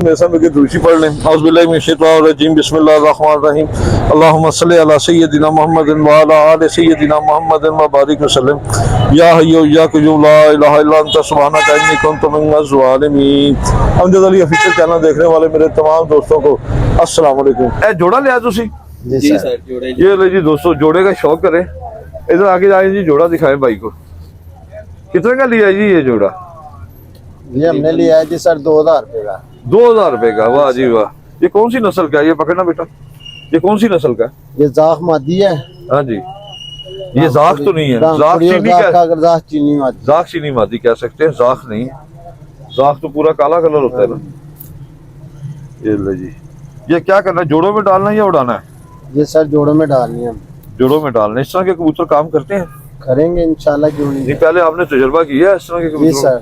दूसरी पढ़ लें। औज़ुबिल्लाहिमिनश्शैतानिर्रजीम बिस्मिल्लाहिर्रहमानिर्रहीम अल्लाहुम्मा सल्लि अला सय्यदिना मुहम्मदिन व अला आलि सय्यदिना मुहम्मदिन व बारिक वसल्लम या हय्यु या क़य्यूम ला इलाहा इल्ला अंता सुब्हानका इन्नी कुन्तु मिनज़ ज़ालिमीन। अमजद अली ऑफिशियल चैनल देखने वाले मेरे तमाम दोस्तों को अस्सलाम वालेकुम। ए जोड़ा लिया तुसी? जी सर जोड़े। ये ले जी दोस्तों, जोड़े का शौक करें, इधर आगे जाए जी, जोड़ा दिखाएं भाई को। कितने का लिया जी ये जोड़ा? ये हमने लिया है जी सर 2000 रुपए का। 2000 रुपए का? वाह जी वाह। ये कौन सी नस्ल का है? ये पकड़ना बेटा, ये कौन सी नस्ल का है? ये जाख मादी है। हाँ जी, ये जाख तो नहीं है, जाख चीनी का? जाख चीनी मादी, जाख चीनी मादी कह सकते हैं, जाख नहीं। जाख तो पूरा काला कलर होता है ना। ये ले जी, ये क्या करना है, जोड़ों में डालना है या उड़ाना है? ये सर जोड़ों में डालनी है। जोड़ों में डालना है। इस तरह के कबूतर काम करते हैं? करेंगे इंशाल्लाह, क्यों नहीं। पहले आपने तजुर्बा किया है इस तरह के जी कबूतरों? सर।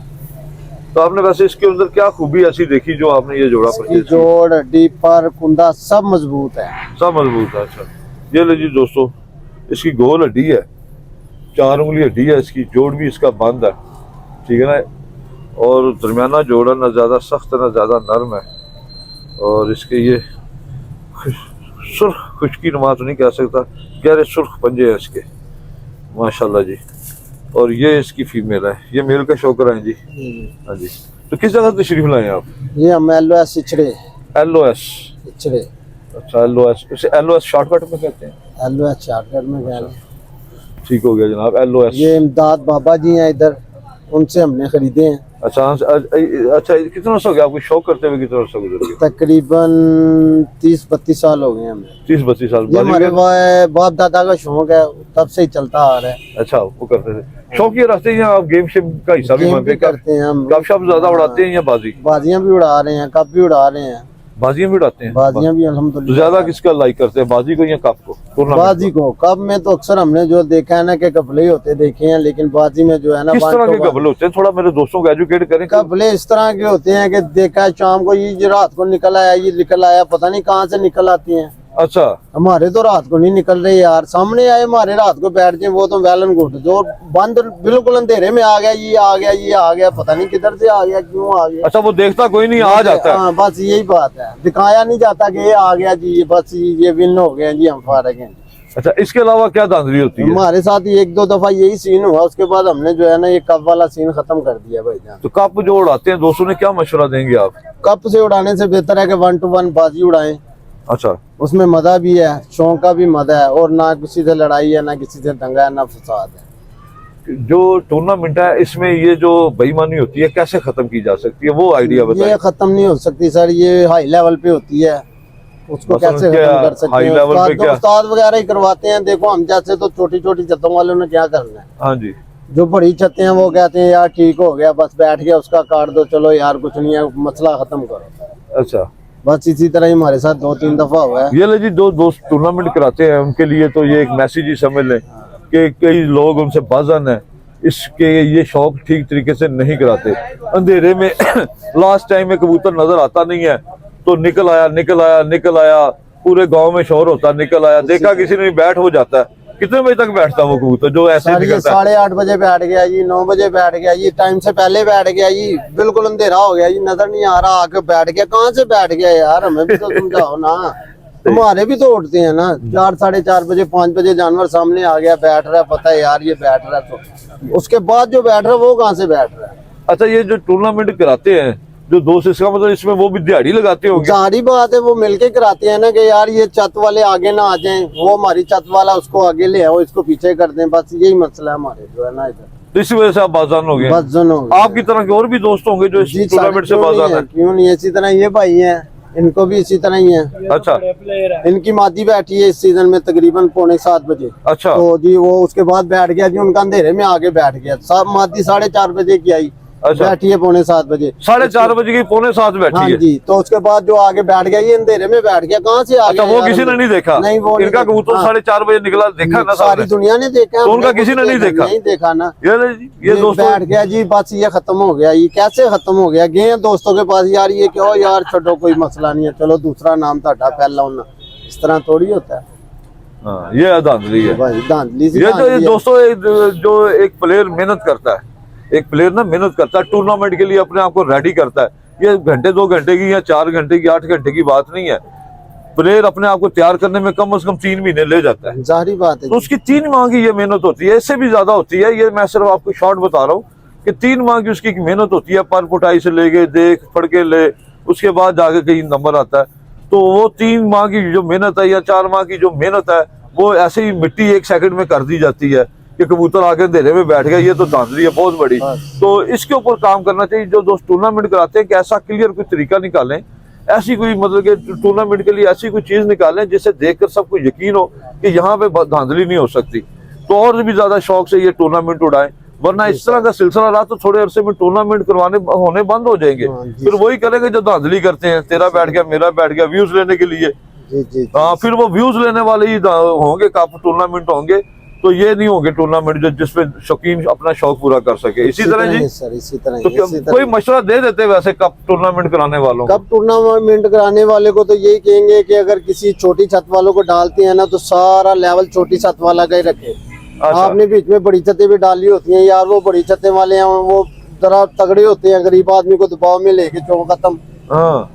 तो आपने वैसे इसके अंदर क्या खूबी ऐसी देखी जो आपने ये जोड़ा इसकी जोड़, डीपर, कुंदा सब मजबूत है। सब मजबूत है। अच्छा, ये ले जी दोस्तों, इसकी गोल हड्डी है, 4 उंगली हड्डी है इसकी, जोड़ भी इसका बंद है, ठीक है ना। और दरमियाना जोड़ है, ना ज़्यादा सख्त है ना ज़्यादा नरम है। और इसके ये सुर्ख खुशकी नुमा तो नहीं कह सकता, गहरे सुर्ख पंजे हैं इसके, माशाल्लाह जी। और ये इसकी फीमेल है, ये मेल का शौकर है जी। हाँ जी। तो किस जगह तशरीफ लाए आप? ये हम LOS इचड़े। LOS इचड़े। अच्छा, LOS, इसे LOS शॉर्टकट में कहते हैं? LOS शॉर्टकट में गए। ठीक हो गया जनाब, LOS। ये इमदाद बाबा जी हैं इधर, उनसे हमने खरीदे हैं। अच्छा अच्छा, कितना अर्सा हो गया आपको शौक करते हुए? कितना अर्सा गुजर गया? तकरीबन 30-32 साल हो गए हमें। 30-32 साल? ये हमारे बाप दादा का शौक है, तब से ही चलता आ रहा है। अच्छा, वो करते थे शौक। ये रखते हैं आप गेम शेम का हिस्सा भी मानते करते हैं हम? कब शब ज्यादा उड़ाते हैं या बाजी? बाजियां भी उड़ा रहे हैं, कप भी उड़ा रहे हैं। बाजियां भी उड़ाते हैं? बाजियां भी अल्हम्दुलिल्लाह। ज्यादा किसका लाइक करते हैं, बाजी को या कप को? बाजी को। कप में तो अक्सर हमने जो देखा है ना कि कपले ही होते देखे हैं, लेकिन बाजी में जो है ना, किस तरह के कपले होते हैं? थोड़ा मेरे दोस्तों को एजुकेट करें। कपले इस तरह के होते हैं कि देखा है शाम को ये रात को निकल आया, ये निकल आया, पता नहीं कहाँ से निकल आती हैं। अच्छा, हमारे तो रात को नहीं निकल रहे यार, सामने आए हमारे रात को बैठ जाए, वो तो वेलन गुट जो बंद बिल्कुल अंधेरे में आ गया, ये आ गया, ये आ गया, पता नहीं किधर से आ गया, क्यों आ गया। अच्छा, वो देखता कोई नहीं, आ जाता है। हाँ, बस यही बात है, दिखाया नहीं जाता कि ये आ गया जी, ये बस ये विन हो गया जी, हम फारग हैं। अच्छा, इसके अलावा क्या धांधली होती है? हमारे साथ 1-2 दफा यही सीन हुआ, उसके बाद हमने जो है ना ये कप वाला सीन खत्म कर दिया भाईजान। तो कप जो उड़ाते हैं दोस्तों ने क्या मशवरा देंगे आप? कप से उड़ाने से बेहतर है कि 1 to 1 बाजी उड़ाएं। अच्छा, उसमें मजा भी है, शौक का भी मजा है, और ना किसी से लड़ाई है, ना किसी से दंगा है, ना फसाद है। जो टूर्नामेंट है इसमें ये जो बेईमानी होती है कैसे खत्म की जा सकती है, वो आइडिया बताइए। ये खत्म नहीं हो सकती सर, ये हाई लेवल पे होती है, उसको कैसे खत्म कर सकते हैं? उस्ताद वगैरह ही करवाते हैं। देखो हम जैसे तो छोटी छोटी छतों वालों ने क्या करना है। हाँ जी। जो बड़ी छतें हैं वो कहते हैं यार ठीक हो गया, बस बैठ गया, उसका काट दो, चलो यार कुछ नहीं है, मसला खत्म करो। अच्छा, बस इसी तरह ही हमारे साथ 2-3 दफा हुआ है। ये ले जी, दो दोस्त टूर्नामेंट कराते हैं, उनके लिए तो ये एक मैसेज ही समझ लें कि कई लोग उनसे बाज़न है, इसके ये शौक ठीक तरीके से नहीं कराते। अंधेरे में लास्ट टाइम में कबूतर नजर आता नहीं है तो निकल आया निकल आया निकल आया, पूरे गांव में शोर होता, निकल आया, देखा किसी ने बैठ हो जाता है। कितने बजे तक बैठता वो कबूतर जो ऐसे निकलता है? 8:30 बजे बैठ गया जी, 9 बजे बैठ गया जी, टाइम से पहले बैठ गया जी, बिल्कुल अंधेरा हो गया जी, नजर नहीं आ रहा, आके बैठ गया। कहाँ से बैठ गया यार, हमें भी तो समझाओ ना। हमारे भी तो उठते हैं ना, 4-4:30 बजे 5 बजे जानवर सामने आ गया, बैठ रहा है, पता है यार ये बैठ रहा है, तो उसके बाद जो बैठ रहा है वो कहाँ से बैठ रहा है? अच्छा, ये जो टूर्नामेंट कराते हैं जो दोस्त, इसका मतलब इसमें वो भी दिहाड़ी लगाते होंगे? जारी बात है, वो मिलके कराते हैं ना कि यार ये छत वाले आगे ना आ जाएं, वो हमारी छत वाला उसको आगे ले आओ, इसको पीछे कर दें, बस यही मसला है हमारे जो है ना इधर। तो इसी वजह से आप बाजान हो गए? बाजान हो गए। आपकी तरह के और भी दोस्त होंगे जो इस टूर्नामेंट से बाजान है? क्यों नहीं, इसी तरह ये भाई हैं, इनको भी इसी तरह ही है। अच्छा, इनकी मादी बैठी है इस सीजन में तकरीबन 6:45 बजे। अच्छा, तो जी वो उसके बाद बैठ गया जी, उनका अंधेरे में आगे बैठ गया। सब मादी 4:30 बजे की आई, अच्छा, बैठी है 6:45 बजे, 4:30 बजे की 6:45 बैठी हाँ है जी। तो उसके बाद जो आगे बैठ गया, ये अंधेरे में बैठ गया, कहाँ से आ गया? अच्छा, वो किसी ने नहीं देखा? नहीं, वो इनका कबूतर 4:30 बजे निकला, देखा ना सारी दुनिया ने देखा, तो उनका किसी ने नहीं देखा? नहीं देखा ना। ये दोस्तों बैठ गया जी, बस ये खत्म हो गया। ये कैसे खत्म हो गया? गए दोस्तों के पास, यार ये क्यों यार, छोड़ो कोई मसला नहीं है, चलो दूसरा नाम था पहला होना, इस तरह थोड़ी होता है। हाँ, ये धांधली है भाई, धांधली सी ये धांधली है। दोस्तों जो एक प्लेयर मेहनत करता है, एक प्लेयर ना मेहनत करता है, टूर्नामेंट के लिए अपने आप को रेडी करता है, ये घंटे 2 घंटे की या 4 घंटे की 8 घंटे की बात नहीं है। प्लेयर अपने आप को तैयार करने में कम से कम 3 महीने ले जाता है, जाहिर बात है। तो उसकी 3 माह की ये मेहनत होती है, इससे भी ज्यादा होती है। ये मैं सिर्फ आपको शॉर्ट बता रहा हूँ कि 3 माह की उसकी मेहनत होती है, पर पुटाई से लेके देख पढ़ के ले, उसके बाद जाके कहीं नंबर आता है। तो वो 3 माह की जो मेहनत है या 4 माह की जो मेहनत है, वो ऐसे ही मिट्टी 1 सेकंड में कर दी जाती है कि कबूतर आगे अंधेरे में बैठ गया। ये तो धांधली है बहुत बड़ी। तो इसके ऊपर काम करना चाहिए। जो दोस्त टूर्नामेंट कराते हैं कि ऐसा क्लियर कोई तरीका निकालें, ऐसी कोई मतलब कि टूर्नामेंट के लिए ऐसी कोई चीज निकालें जिससे देखकर सबको यकीन हो कि यहाँ पे धांधली नहीं हो सकती, तो और भी ज्यादा शौक से ये टूर्नामेंट उड़ाएं। वरना इस तरह का सिलसिला रहा तो थोड़े अरसे में टूर्नामेंट करवाने होने बंद हो जाएंगे। फिर वही करेंगे जो धांधली करते हैं, तेरा बैठ गया मेरा बैठ गया, व्यूज लेने के लिए। हाँ, फिर वो व्यूज लेने वाले ही होंगे, कप टूर्नामेंट होंगे, तो ये नहीं होंगे टूर्नामेंट जिसमें शौकीन अपना शौक पूरा कर सके। इसी तरह जी सर, इसी तरह तो कोई मशवरा दे देते वैसे कप टूर्नामेंट कराने वालों को? कप टूर्नामेंट कराने वाले को तो यही कहेंगे कि अगर किसी छोटी छत वालों को डालते हैं ना, तो सारा लेवल छोटी छत वाला का ही रखे। आपने बीच में बड़ी छतें भी डाली होती हैं यार, वो बड़ी छतें वाले हैं वो जरा तगड़े होते हैं, गरीब आदमी को दबाव में लेके चौक खत्म। हाँ,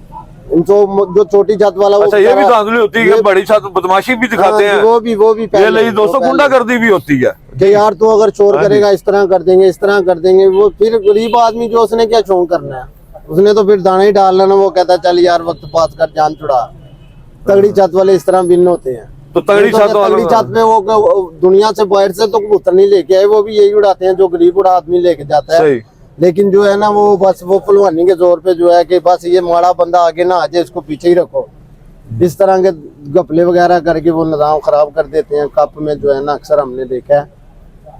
इनको जो छोटी छत वाला वो ये भी धांधली होती है, बड़ी छत बदमाशी भी दिखाते हैं। वो भी ये ले दोस्तों गुंडागर्दी भी होती है कि यार तू अगर चोर करेगा इस तरह कर देंगे, इस तरह कर देंगे। वो फिर गरीब आदमी जो उसने क्या शौक करना है, उसने तो फिर दाना ही डालना ना। वो कहता चल यार वक्त पास कर जान छुड़ा। तगड़ी छत वाले इस तरह भिन्न होते हैं। तो तगड़ी छत पे वो दुनिया से बाहर से तो कबूतर नहीं लेके आए, वो भी यही उड़ाते हैं जो गरीब उड़ा आदमी लेके जाता है। लेकिन जो है ना वो बस वो पहलवानी के जोर पे जो है कि बस ये माड़ा बंदा आगे ना आ जाए, इसको पीछे ही रखो, इस तरह के गपले वगैरह करके वो निजाम खराब कर देते हैं कप में, जो है ना अक्सर हमने देखा है।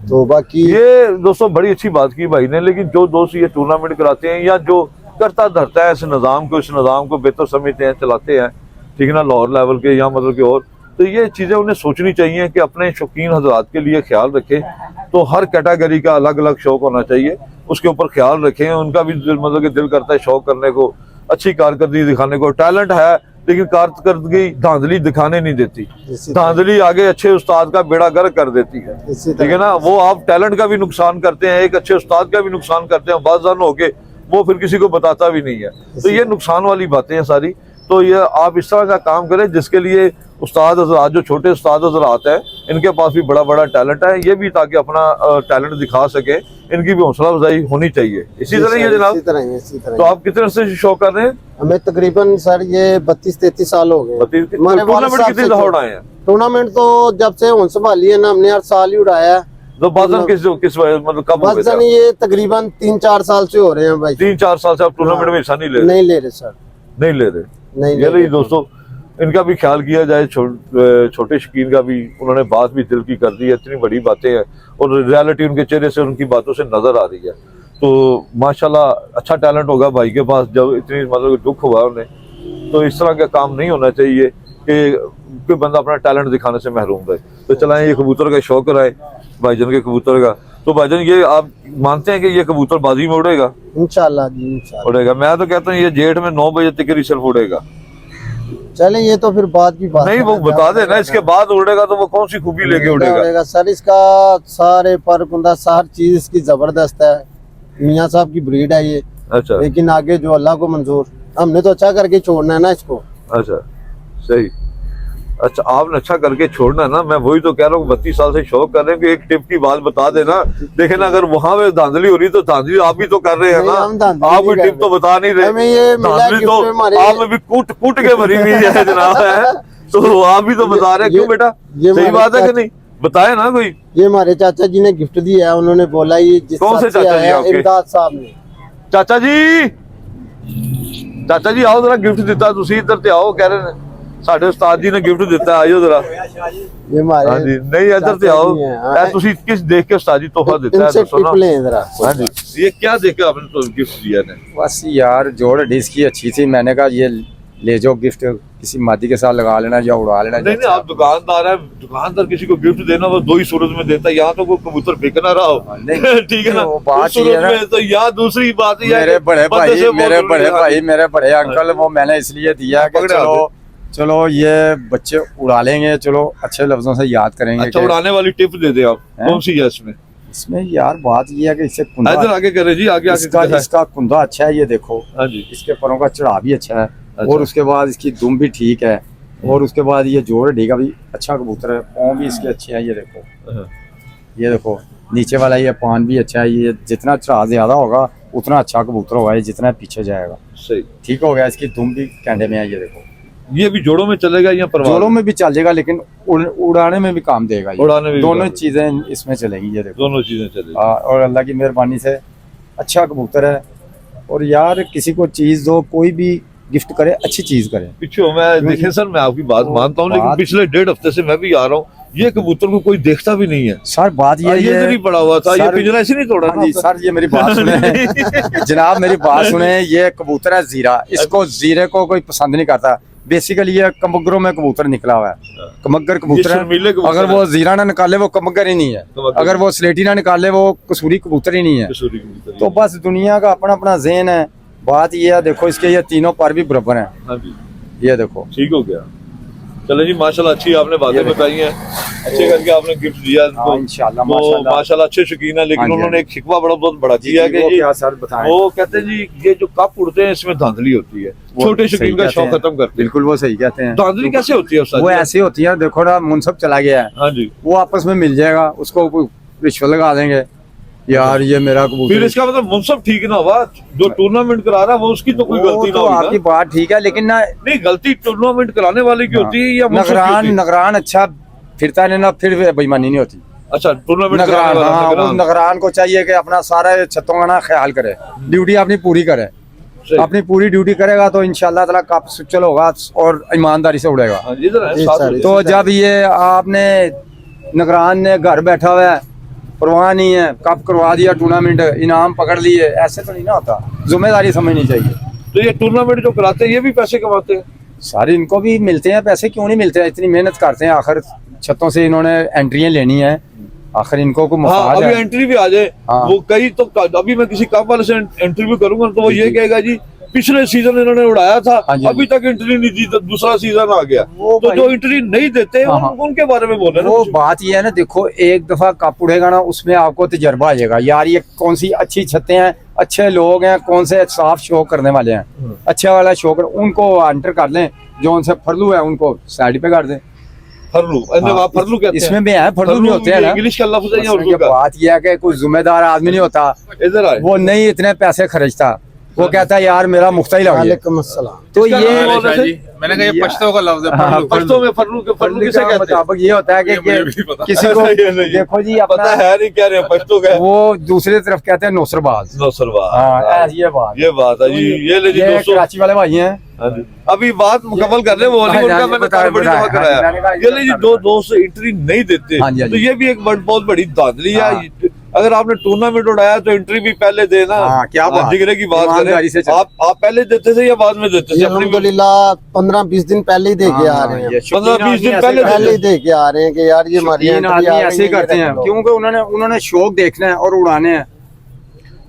तो बाकी ये दोस्तों बड़ी अच्छी बात की भाई ने, लेकिन जो दोस्त ये टूर्नामेंट कराते हैं या जो करता धरता है इस निज़ाम को बेहतर समझते हैं, चलाते हैं, ठीक है ना, लाहौर लेवल के या मतलब कि और, तो ये चीज़ें उन्हें सोचनी चाहिए कि अपने शौकीन हजरात के लिए ख्याल रखें। तो हर कैटेगरी का अलग अलग शौक होना चाहिए, उसके ऊपर ख्याल रखें। उनका भी मतलब कि दिल करता है शौक करने को, अच्छी कारकर्दगी दिखाने को। टैलेंट है लेकिन कारकर्दगी धांधली दिखाने नहीं देती। धांधली आगे अच्छे उस्ताद का बेड़ा गर्क कर देती है, ठीक है ना। वो आप टैलेंट का भी नुकसान करते हैं, एक अच्छे उस्ताद का भी नुकसान करते हैं, बाज़ान होके वो फिर किसी को बताता भी नहीं है। तो ये नुकसान वाली बातें हैं सारी। तो ये आप इस तरह का काम करें जिसके लिए उस्ताद हज़रात, जो छोटे उस्ताद हज़रात हैं, इनके पास भी बड़ा बड़ा टैलेंट है, ये भी ताकि अपना टैलेंट दिखा सके, इनकी भी हौसला अफजाई होनी चाहिए। इसी तरह ये जनाब, इसी तरह। तो आप कितने से शौक कर रहे हैं? हमें तकरीबन सर ये 32-33 साल हो गए। टूर्नामेंट कितने लाहौर आए हैं? टूर्नामेंट तो जब से होश संभाली है ना हमने, हर साल ही उड़ाया है। तो बाज़न किस मतलब कब हो गए? ये तकरीबन 3-4 साल से हो रहे हैं भाई। 3-4 साल से आप टूर्नामेंट में हिस्सा नहीं ले रहे? नहीं ले रहे सर, नहीं ले रहे। नहीं ये नहीं दोस्तों, इनका भी ख्याल किया जाए। छोटे शकीन का भी उन्होंने बात भी दिल की कर दी है। इतनी बड़ी बातें हैं और रियलिटी उनके चेहरे से, उनकी बातों से नजर आ रही है। तो माशाल्लाह अच्छा टैलेंट होगा भाई के पास। जब इतनी मतलब दुख हुआ उन्हें, तो इस तरह का काम नहीं होना चाहिए कि कोई बंदा अपना टैलेंट दिखाने से महरूम रहे। तो चलाएं, ये कबूतर का शौक कराए भाईजान के कबूतर का। तो भाईजान ये आप मानते हैं कि ये कबूतर बाजी में उड़ेगा? इंशाल्लाह जी, इंशाल्लाह उड़ेगा। मैं तो कहता हूँ ये जेठ में 9 बजे तक ही सिर्फ उड़ेगा। चले, ये तो फिर बाद की बात नहीं, वो बता देना इसके बाद उड़ेगा तो वो कौन सी खूबी लेके उड़ेगा? सर इसका सारे पर कुंदा हर चीज इसकी जबरदस्त है। मियाँ साहब की ब्रीड है ये। अच्छा। लेकिन आगे जो अल्लाह को मंजूर, हमने तो अच्छा करके छोड़ना है ना इसको। अच्छा, सही। अच्छा, आपने अच्छा करके छोड़ना ना। मैं वही तो कह रहा हूँ, 32 साल से शौक कर रहे हैं कि एक टिप की बात बता देना। देखे ना, अगर वहां पे धांधली हो रही तो धांधली आप भी तो कर रहे हैं ना। आप भी टिप तो बता नहीं रहे। धांधली तो आप में भी कूट के भरी हुई है जनाब है। तो आप भी तो बता रहे हैं। क्यों बेटा, सही बात है कि नहीं? बताए ना कोई। ये हमारे चाचा जी ने गिफ्ट दिया है, उन्होंने बोला ये कौन से चाचा जी आपके? इमदाद साहब ने। चाचा जी, चाचा जी आओ जरा, गिफ्ट दिता तुसी, इधर ते आओ। कह रहे हैं साडे उस्ताद जी ने गिफ्ट दिता, आइयो जरा। ये हमारे हाँ जी, नहीं इधर ते आओ। तुसी किस देख के उस्ताद जी तोहफा देता है दसो ना। हाँ जी, ये क्या देख के आपने तो गिफ्ट दिया ने? बस यार जोड़ डिस्क की अच्छी थी, मैंने कहा ये ले जाओ गिफ्ट, किसी मादी के साथ लगा लेना या उड़ा लेना। नहीं, आप दुकानदार है, दुकानदार किसी को गिफ्ट देना वो 2 ही सूरत में देता है। यहाँ तो कोई कबूतर फेंक ना रहा हो, ठीक है ना, बात में तो यहाँ दूसरी बात है। मेरे बड़े भाई, मेरे बड़े अंकल, वो मैंने इसलिए दिया कि चलो ये बच्चे उड़ा लेंगे, चलो अच्छे लफ्जों से याद करेंगे। अच्छा, उड़ाने वाली टिप दे दे आप, कौन सी है इसमें? इसमें यार बात ये है कि इससे इधर कुंदा आगे करे जी, आगे आगे इसका दिखाएं। इसका कुंदा अच्छा है, ये देखो हाँ जी, इसके परों का चढ़ाव भी अच्छा है, अच्छा। और उसके बाद इसकी दुम भी ठीक है, और उसके बाद ये जोड़ ढीगा भी अच्छा कबूतर है, पाँव भी इसके अच्छे हैं, ये देखो हाँ, ये देखो नीचे वाला ये पान भी अच्छा है, ये जितना चढ़ाव ज्यादा होगा उतना अच्छा कबूतर होगा, ये जितना पीछे जाएगा सही। ठीक हो गया। इसकी दुम भी कैंडे में है, ये देखो ये भी जोड़ों में चलेगा या परवाज़ जोड़ों में भी चल जाएगा, लेकिन उड़ाने में भी काम देगा ये। उड़ाने में भी दोनों काम देगा। चीजें इसमें चलेंगी, ये देखो। दोनों चीजें चलेगी। और अल्लाह की मेहरबानी से अच्छा कबूतर है। और यार किसी को चीज दो, कोई भी गिफ्ट करे, अच्छी चीज करे। पीछे हो, मैं देखे सर, मैं आपकी बात मानता हूँ, लेकिन पिछले 1.5 हफ्ते से मैं भी आ रहा हूँ, ये कबूतर को कोई देखता भी नहीं है। सर बात ये ये इधर ही पड़ा हुआ था, ये सर- पिंजरा ऐसे नहीं तोड़ा हाँ ना जी आपका? सर, ये मेरी बात सुने जनाब, मेरी बात सुने। ये कबूतर है जीरा, इसको जीरे को कोई पसंद नहीं करता। बेसिकली ये कमगरों में कबूतर निकला हुआ है, कमगर कबूतर ये शर्मीले है। कबूतर अगर है। वो जीरा ना निकाले वो कमगर ही नहीं है, कमगर। अगर वो स्लेटी ना निकाले वो कसूरी कबूतर ही नहीं है। कसूरी कबूतर। तो बस दुनिया का अपना अपना ज़हन है। बात ये है, देखो इसके ये तीनों पर भी बराबर हैं, हाँ जी, ये देखो। ठीक हो गया। चलो जी, माशाल्लाह अच्छी आपने बातें ये देखो। बताई हैं, अच्छे करके आपने गिफ्ट दिया इनको। हाँ, इंशाल्लाह, वो माशाल्लाह। माशाल्लाह अच्छे शौकीन है, लेकिन हाँ जी, उन्होंने हाँ एक शिकवा बड़ा बहुत बड़ा किया कि वो जी, क्या सर बताएं। वो कहते हैं जी ये जो कप उड़ते हैं इसमें धांधली होती है, वो छोटे सही शौकीन का कहते शौक हैं। खत्म करते हैं। बिल्कुल वो सही कहते हैं। धांधली कैसे होती है उस्ताद वो जी? ऐसी होती है, देखो ना मुनसब चला गया है, हाँ जी, वो आपस में मिल जाएगा, उसको कोई रिश्वत लगा देंगे, यार ये मेरा फिर कबूतर। इसका मतलब मुनसब ठीक ना हुआ, जो टूर्नामेंट करा रहा है वो उसकी तो कोई वो गलती ना तो हुई आपकी ना। बात ठीक है, लेकिन ना नहीं, गलती टूर्नामेंट कराने वाले की होती है या मुनसब की नगरान होती है? नगरान अच्छा फिरता नहीं ना, फिर बेईमानी नहीं होती। अच्छा, टूर्नामेंट कराने नगरान, वाला हाँ, नगरान। उस नगरान को चाहिए कि अपना सारे छतों का ना ख्याल करे, ड्यूटी अपनी पूरी करे। सही। अपनी पूरी ड्यूटी करेगा तो इंशाल्लाह ताला कप सुचल होगा और ईमानदारी से उड़ेगा। हाँ जी, इधर है, जी साथ सर, में। तो जब ये आपने नगरान ने घर बैठा हुआ है, परवाह नहीं है, कप करवा दिया, टूर्नामेंट इनाम पकड़ लिए, ऐसे तो नहीं ना होता, जिम्मेदारी समझनी चाहिए। तो ये टूर्नामेंट जो कराते हैं ये भी पैसे कमाते हैं? सारे इनको भी मिलते हैं पैसे, क्यों नहीं मिलते हैं, इतनी मेहनत करते हैं, आखिर छतों से इन्होंने एंट्रियां लेनी है, आखिर इनको को हाँ, मुफाद अभी है। एंट्री भी आ जाए, हाँ। वो कई तो अभी मैं किसी कप वाले से इंटरव्यू करूंगा तो वो जी, ये जी। कहेगा जी पिछले सीजन इन्होंने उड़ाया था, हाँ जी, अभी तक एंट्री नहीं दी, तो दूसरा सीजन आ गया। वो तो भाई- जो एंट्री नहीं देते हाँ, हाँ। उनके बारे में बोले ना वो कुछ। बात ये है ना, देखो एक दफा कप उड़ेगा ना, उसमें आपको तजर्बा आ जाएगा, यार ये कौन सी अच्छी छतें हैं, अच्छे लोग हैं, कौन से साफ शो करने वाले हैं, अच्छे वाला शो कर, उनको एंटर कर लें, जो उनसे फरलू है उनको साइड पे कर दें। फरलू, हाँ, फरलू कहते हैं। इसमें भी है, फरलू भी होते हैं ना। इंग्लिश का लफ्ज है या उसमें उर्दू ये का? बात यह है कि कोई जिम्मेदार आदमी नहीं होता, इधर आए। वो नहीं इतने पैसे खर्चता, वो कहता है यार मेरा मुफ्त ही लग गया। वालेकुम अस्सलाम। तो इसका ये नाम बोल रहे थे? मैंने कहा ये पश्तो का लफ्ज है, हाँ, फरलू। पश्तो में फरलू किसे फरलू कहते हैं? मुताबिक ये होता है कि ये मुझे भी पता। किसी को ये नहीं। देखो जी पता अपना है नहीं क्या रहे हैं, पश्तो का है। वो दूसरी तरफ कहते हैं नौसरबाज। नौसरबाज। हाँ, ये बात ये बात है जी, ये ले जी ये दोस्तों। कराची वाले भाई हैं। हाँ जी। अभी बात मुकम्मल कर रहे हैं, वो हाँ, हॉलीवुड का हाँ, मैंने बताया, बड़ी बताया, दफा हाँ, कराया। मैंने कहा ये ले जी दो दोस्त एंट्री नहीं देते, हाँ जी, हाँ तो जी। ये भी एक बहुत बड़ी धांधली हाँ। है। अगर आपने टूर्नामेंट उड़ाया तो एंट्री भी पहले देना। हाँ, क्या बात। जिगरे की बात ईमानदारी से करें, चल। आप पहले देते थे या बाद में देते जी थे? अपनी अल्हम्दुलिल्लाह 15-20 दिन पहले ही दे के आ रहे हैं, 15-20 दिन पहले पहले ही दे के आ रहे हैं कि यार ये हमारी तीन एंट्री आदमी आ रही ऐसे ही है, करते ये हैं, रख लो। क्योंकि उन्होंने शौक देखना है और उड़ाने हैं।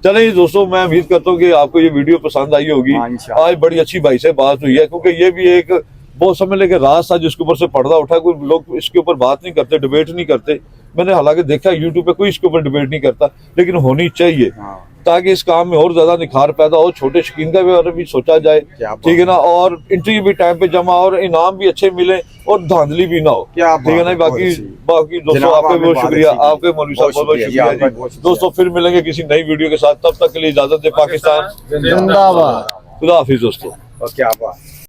चलिए दोस्तों, मैं उम्मीद करता हूँ कि आपको ये वीडियो पसंद आई होगी। हाँ, इंशाल्लाह। आज बड़ी अच्छी भाई से बात हुई है, क्योंकि ये भी एक बहुत समय लेके राज था जिसके ऊपर से पर्दा उठा। कोई लोग इसके ऊपर बात नहीं करते, डिबेट नहीं करते। मैंने हालांकि देखा यूट्यूब पे कोई इसके ऊपर डिबेट नहीं करता, लेकिन होनी चाहिए हाँ। ताकि इस काम में और ज्यादा निखार पैदा हो, छोटे शौकीन का बारे भी सोचा जाए, क्या बात ठीक है ना, और इंटरव्यू भी टाइम पे जमा और इनाम भी अच्छे मिले और धांधली भी ना हो, क्या ठीक है बात ना। है, बाकी बहुत अच्छी। बाकी दोस्तों जनाब, आपका आपने बहुत बात शुक्रिया, अच्छी की। आपके मौलवी साहब बहुत बहुत जी, शुक्रिया आपका जी। बहुत शुक्रिया। दोस्तों फिर मिलेंगे किसी नई वीडियो के साथ, तब तक के लिए इजाजत दे। पाकिस्तान जिंदाबाद। खुदा हाफिज दोस्तों। और क्या बात।